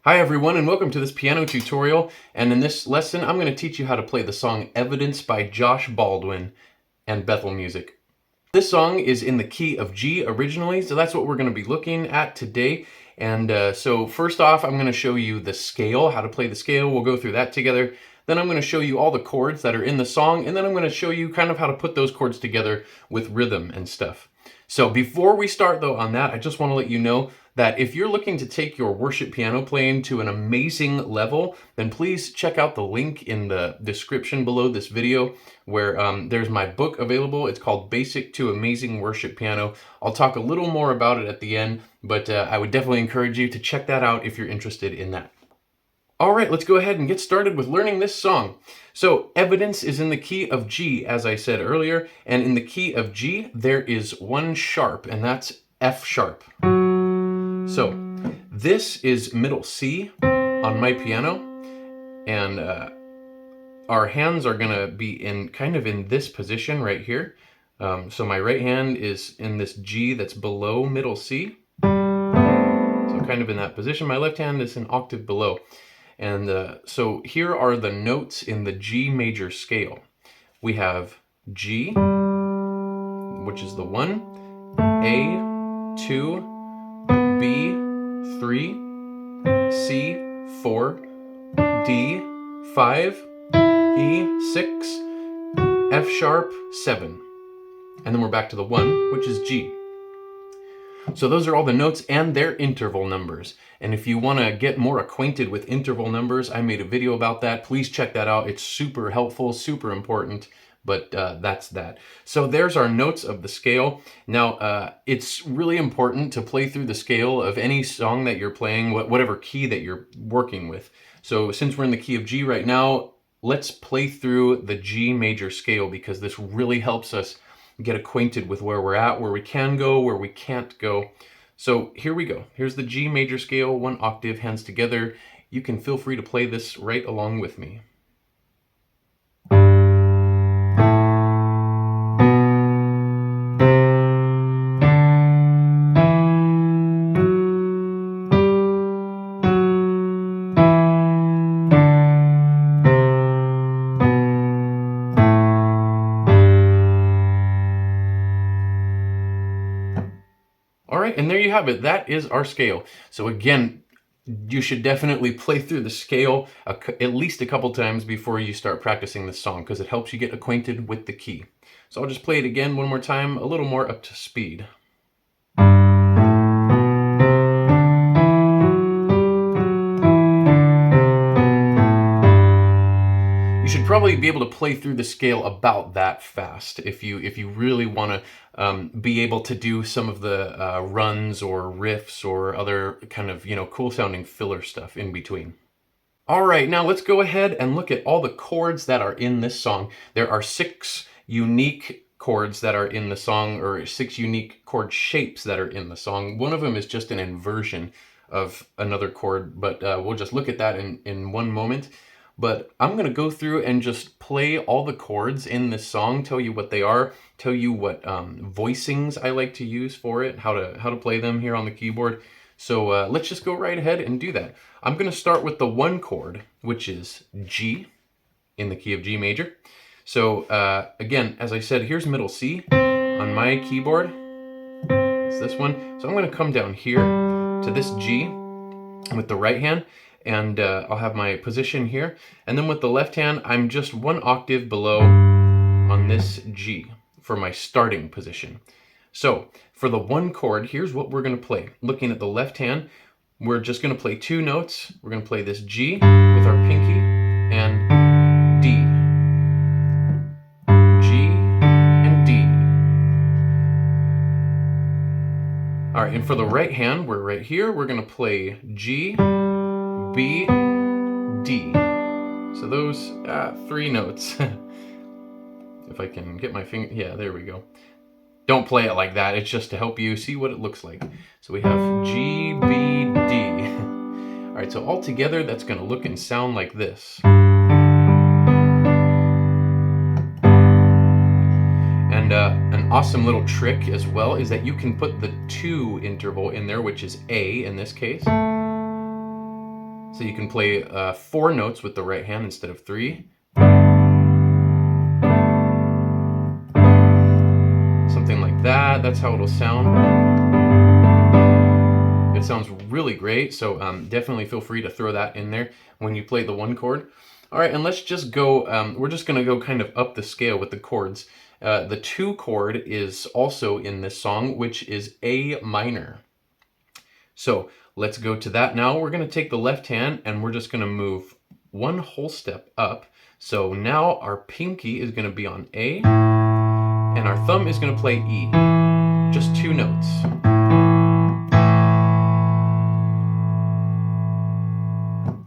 Hi everyone, and welcome to this piano tutorial. And in this lesson, I'm going to teach you how to play the song Evidence by Josh Baldwin and Bethel Music. This song is in the key of G originally, so that's what we're going to be looking at today. And so first off, I'm going to show you the scale, how to play the scale. We'll go through that together. Then I'm going to show you all the chords that are in the song, and then I'm going to show you kind of how to put those chords together with rhythm and stuff. So before we start though on that, I just want to let you know that if you're looking to take your worship piano playing to an amazing level, then please check out the link in the description below this video where there's my book available. It's called Basic to Amazing Worship Piano. I'll talk a little more about it at the end, but I would definitely encourage you to check that out if you're interested in that. All right, let's go ahead and get started with learning this song. So Evidence is in the key of G, as I said earlier, and in the key of G, there is one sharp, and that's F sharp. So this is middle C on my piano, and our hands are gonna be in kind of in this position right here. So my right hand is in this G that's below middle C. So kind of in that position. My left hand is an octave below. And so here are the notes in the G major scale. We have G, which is the 1, A, 2, B, 3, C, 4, D, 5, E, 6, F sharp, 7. And then we're back to the 1, which is G. So those are all the notes and their interval numbers. And if you want to get more acquainted with interval numbers, I made a video about that. Please check that out. It's super helpful, super important, but that's that. So there's our notes of the scale. Now, it's really important to play through the scale of any song that you're playing, whatever key that you're working with. So since we're in the key of G right now, let's play through the G major scale because this really helps us get acquainted with where we're at, where we can go, where we can't go. So here we go. Here's the G major scale, 1 octave, hands together. You can feel free to play this right along with me. All right, and there you have it. That is our scale. So again, you should definitely play through the scale at least a couple times before you start practicing this song because it helps you get acquainted with the key. So I'll just play it again one more time, a little more up to speed. You should probably be able to play through the scale about that fast if you really want to be able to do some of the runs or riffs or other kind of cool sounding filler stuff in between. All right, now let's go ahead and look at all the chords that are in this song. There are 6 unique chords that are in the song, or 6 unique chord shapes that are in the song. One of them is just an inversion of another chord, but we'll just look at that in one moment. But I'm going to go through and just play all the chords in this song, tell you what they are, tell you what voicings I like to use for it, how to play them here on the keyboard. So let's just go right ahead and do that. I'm going to start with the 1 chord, which is G in the key of G major. So again, as I said, here's middle C on my keyboard. It's this one. So I'm going to come down here to this G with the right hand. And I'll have my position here. And then with the left hand, I'm just 1 octave below on this G for my starting position. So for the 1 chord, here's what we're going to play. Looking at the left hand, we're just going to play 2 notes. We're going to play this G with our pinky and D. G and D. All right, and for the right hand, we're right here. We're going to play G, B, D. So those 3 notes. If I can get my finger, yeah, there we go. Don't play it like that. It's just to help you see what it looks like. So we have G, B, D. All right, so all together, that's going to look and sound like this. And an awesome little trick as well is that you can put the 2 interval in there, which is A in this case. So you can play 4 notes with the right hand instead of 3. Something like that. That's how it'll sound. It sounds really great, so definitely feel free to throw that in there when you play the 1 chord. All right, and let's just go, we're just gonna go kind of up the scale with the chords. The 2 chord is also in this song, which is A minor. So let's go to that now. We're gonna take the left hand and we're just gonna move 1 whole step up. So now our pinky is gonna be on A, and our thumb is gonna play E. Just 2 notes.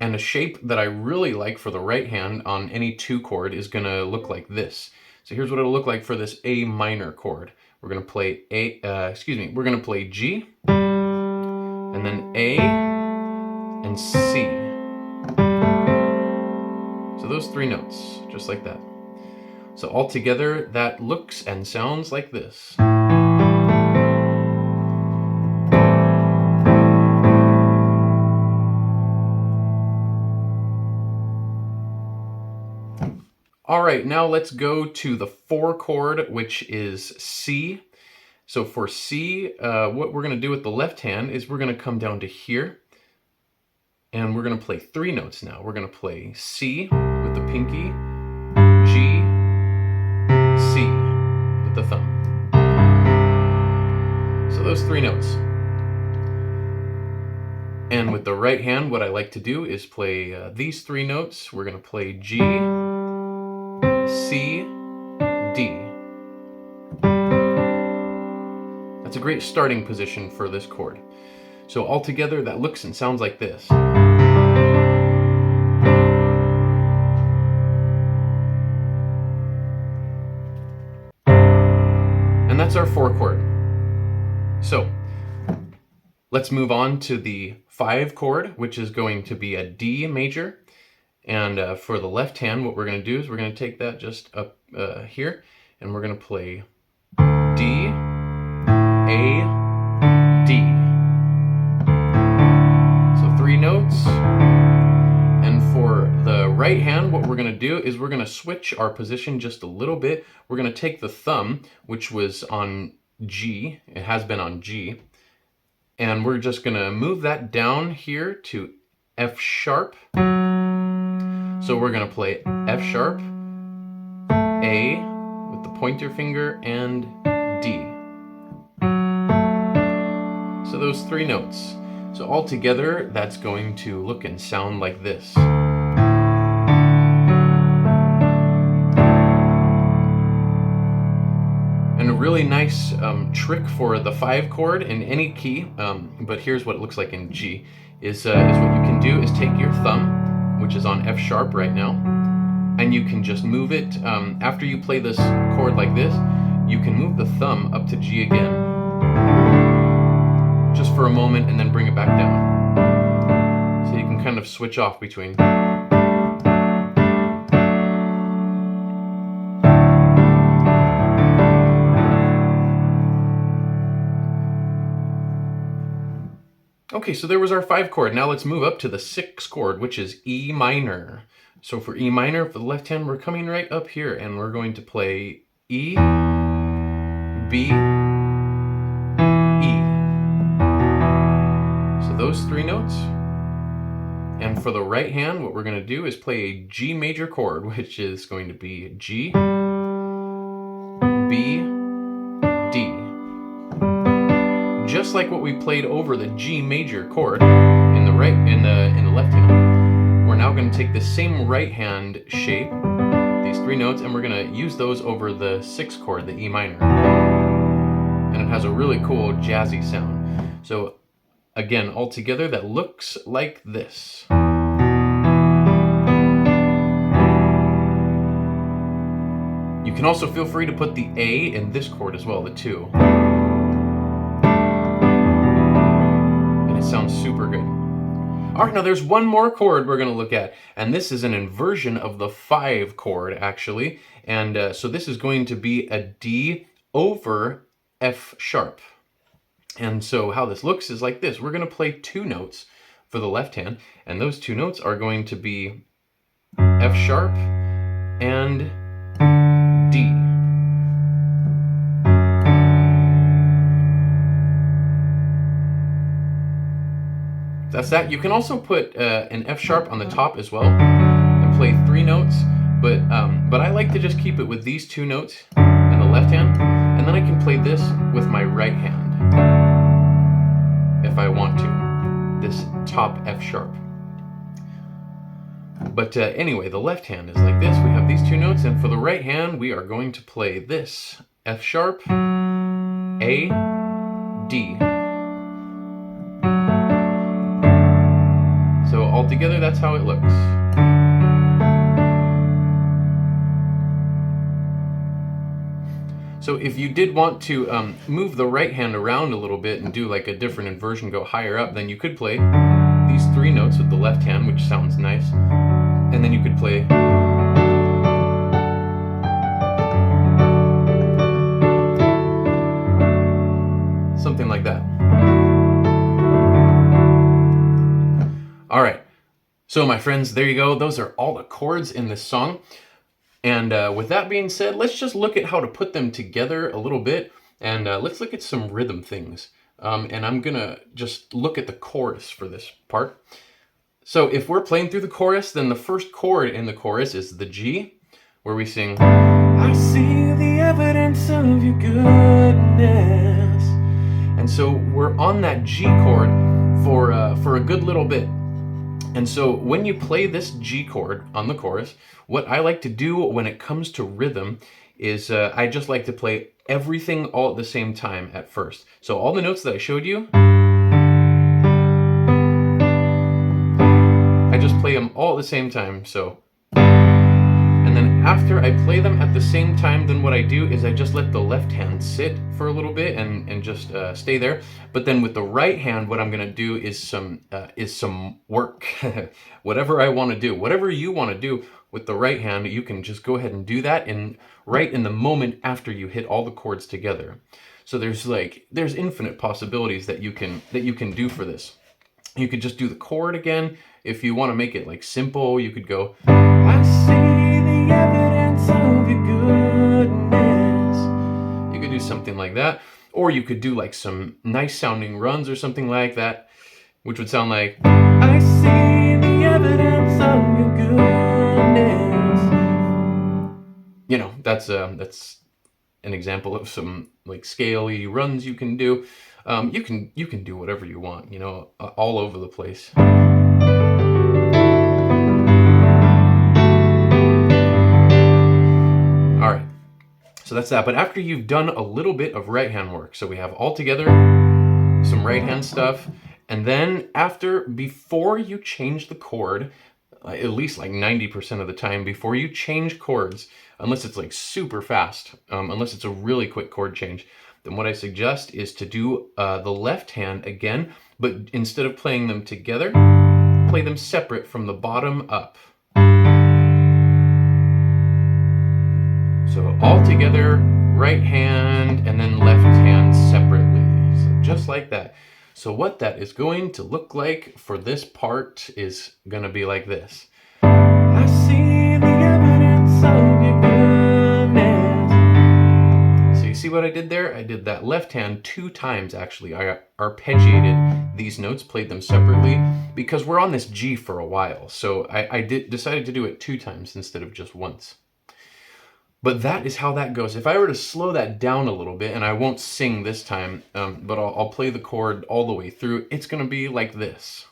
And a shape that I really like for the right hand on any 2 chord is gonna look like this. So here's what it'll look like for this A minor chord. We're gonna play we're gonna play G, and then A, and C. So those 3 notes, just like that. So all together, that looks and sounds like this. All right, now let's go to the 4 chord, which is C. So for C, what we're gonna do with the left hand is we're gonna come down to here, and we're gonna play 3 notes now. We're gonna play C with the pinky, G, C with the thumb. So those 3 notes. And with the right hand, what I like to do is play these 3 notes. We're gonna play G, C, D. That's a great starting position for this chord. So altogether, that looks and sounds like this. And that's our 4 chord. So let's move on to the 5 chord, which is going to be a D major. And for the left hand, what we're going to do is we're going to take that just up here, and we're going to play D, A, D. So 3 notes. And for the right hand, what we're going to do is we're going to switch our position just a little bit. We're going to take the thumb, which was on G, it has been on G, and we're just going to move that down here to F sharp. So we're going to play F sharp, A with the pointer finger, and D. So those 3 notes. So all together, that's going to look and sound like this. And a really nice trick for the 5 chord in any key, but here's what it looks like in G, is what you can do is take your thumb, which is on F sharp right now, and you can just move it, after you play this chord like this, you can move the thumb up to G again, just for a moment, and then bring it back down. So you can kind of switch off between. Okay, so there was our 5 chord. Now let's move up to the 6 chord, which is E minor. So for E minor, for the left hand, we're coming right up here, and we're going to play E, B, E. So those 3 notes. And for the right hand, what we're going to do is play a G major chord, which is going to be G, B, D. Just like what we played over the G major chord in the left hand, we're now going to take the same right hand shape, these 3 notes, and we're going to use those over the 6 chord, the E minor. And it has a really cool jazzy sound. So again, all together, that looks like this. You can also feel free to put the A in this chord as well, the 2. Sounds super good. All right, now there's one more chord we're going to look at, and this is an inversion of the 5 chord, actually. And so this is going to be a D over F sharp. And so how this looks is like this. We're going to play 2 notes for the left hand, and those two notes are going to be F sharp and D. That's that. You can also put an F sharp on the top as well and play 3 notes, but I like to just keep it with these 2 notes in the left hand, and then I can play this with my right hand if I want to, this top F sharp. But anyway, the left hand is like this. We have these 2 notes, and for the right hand, we are going to play this F sharp, A, D. So all together, that's how it looks. So if you did want to move the right hand around a little bit and do like a different inversion, go higher up, then you could play these 3 notes with the left hand, which sounds nice. And then you could play something like that. All right. So my friends, there you go. Those are all the chords in this song. And with that being said, let's just look at how to put them together a little bit. And let's look at some rhythm things. And I'm going to just look at the chorus for this part. So if we're playing through the chorus, then the first chord in the chorus is the G, where we sing, I see the evidence of your goodness. And so we're on that G chord for a good little bit. And so when you play this G chord on the chorus, what I like to do when it comes to rhythm is I just like to play everything all at the same time at first. So all the notes that I showed you, I just play them all at the same time. So, and then after I play them at the same time, then what I do is I just let the left hand sit for a little bit and just stay there. But then with the right hand, what I'm going to do is some work. Whatever I want to do, whatever you want to do with the right hand, you can just go ahead and do that right in the moment after you hit all the chords together. So there's infinite possibilities that you can do for this. You could just do the chord again. If you want to make it like simple, you could go, I see the evidence of your goodness. You could do something like that. Or you could do like some nice sounding runs or something like that, which would sound like, I see the evidence of your goodness. You know, that's an example of some like scaley runs you can do. You can do whatever you want, you know, all over the place. All right, so that's that. But after you've done a little bit of right hand work, so we have all together some right hand stuff, and then before you change the chord, at least like 90% of the time, before you change chords, unless it's like super fast, unless it's a really quick chord change, then what I suggest is to do the left hand again, but instead of playing them together, play them separate from the bottom up. So all together, right hand, and then left hand separately. So just like that. So what that is going to look like for this part is going to be like this. I see the evidence of your goodness. So you see what I did there? I did that left hand 2 times actually. I arpeggiated these notes, played them separately, because we're on this G for a while. So I decided to do it 2 times instead of just once. But that is how that goes. If I were to slow that down a little bit, and I won't sing this time, but I'll play the chord all the way through, it's going to be like this.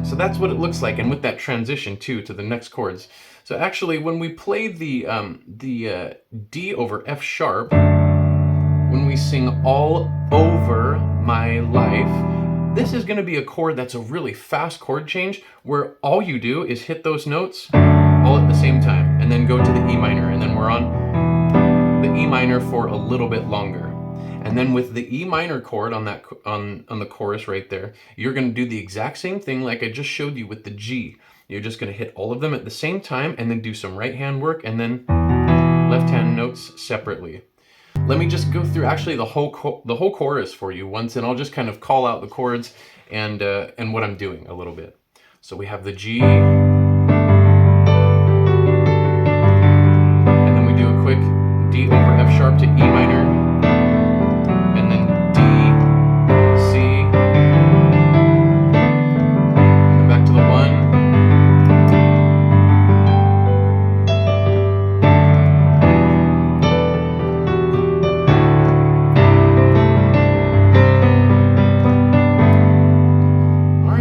So that's what it looks like, and with that transition too to the next chords. So actually, when we play the D over F sharp, when we sing all over my life, this is going to be a chord that's a really fast chord change where all you do is hit those notes all at the same time and then go to the E minor, and then we're on the E minor for a little bit longer. And then with the E minor chord on that on the chorus right there, you're going to do the exact same thing like I just showed you with the G. You're just going to hit all of them at the same time and then do some right hand work and then left-hand notes separately. Let me just go through actually the whole chorus for you once, and I'll just kind of call out the chords and what I'm doing a little bit. So we have the G, and then we do a quick D over F sharp to E minor, and then D, C, and back to the 1.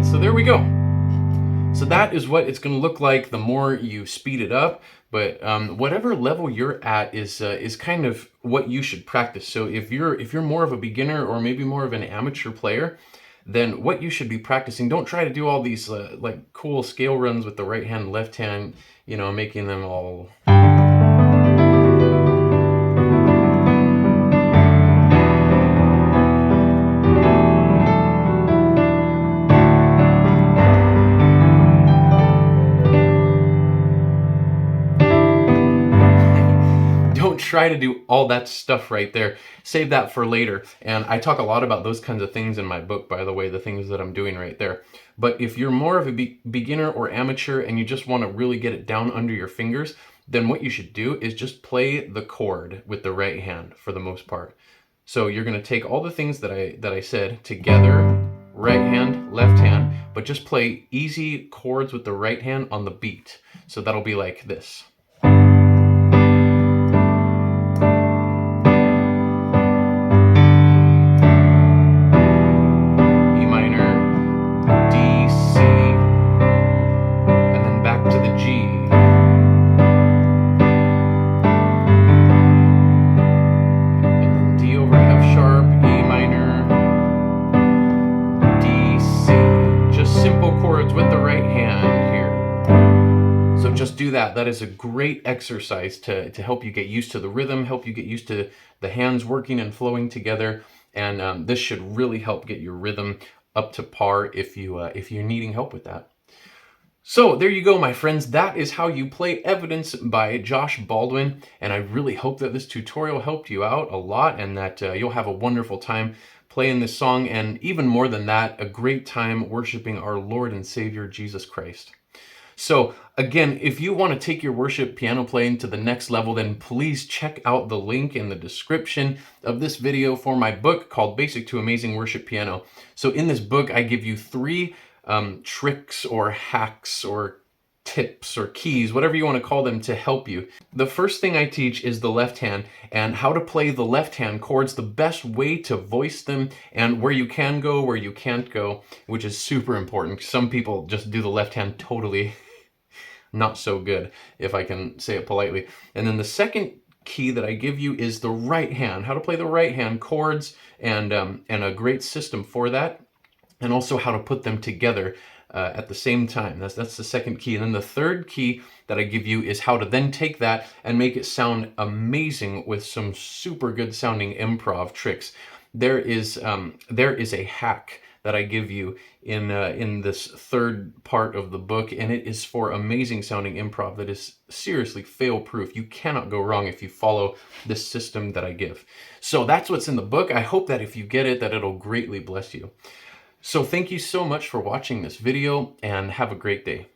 So there we go. So that is what it's going to look like the more you speed it up. But whatever level you're at is kind of what you should practice. So if you're more of a beginner or maybe more of an amateur player, then what you should be practicing, don't try to do all these like cool scale runs with the right hand, left hand, you know, making them all... Try to do all that stuff right there. Save that for later. And I talk a lot about those kinds of things in my book, by the way, the things that I'm doing right there. But if you're more of a beginner or amateur and you just want to really get it down under your fingers, then what you should do is just play the chord with the right hand for the most part. So you're going to take all the things that I said together, right hand, left hand, but just play easy chords with the right hand on the beat. So that'll be like this. With the right hand here. So just do that. That is a great exercise to help you get used to the rhythm, help you get used to the hands working and flowing together. And this should really help get your rhythm up to par if you're needing help with that. So there you go, my friends. That is how you play Evidence by Josh Baldwin. And I really hope that this tutorial helped you out a lot and that you'll have a wonderful time playing this song, and even more than that, a great time worshiping our Lord and Savior, Jesus Christ. So again, if you want to take your worship piano playing to the next level, then please check out the link in the description of this video for my book called Basic to Amazing Worship Piano. So in this book, I give you 3 tricks or hacks or tips or keys, whatever you want to call them, to help you. The first thing I teach is the left hand and how to play the left hand chords, the best way to voice them, and where you can go, where you can't go, which is super important. Some people just do the left hand totally not so good, if I can say it politely. And then the second key that I give you is the right hand, how to play the right hand chords, and a great system for that, and also how to put them together at the same time. That's the second key. And then the third key that I give you is how to then take that and make it sound amazing with some super good sounding improv tricks. There is a hack that I give you in this third part of the book, and it is for amazing sounding improv that is seriously fail proof. You cannot go wrong if you follow this system that I give. So that's what's in the book. I hope that if you get it, that it'll greatly bless you. So thank you so much for watching this video, and have a great day.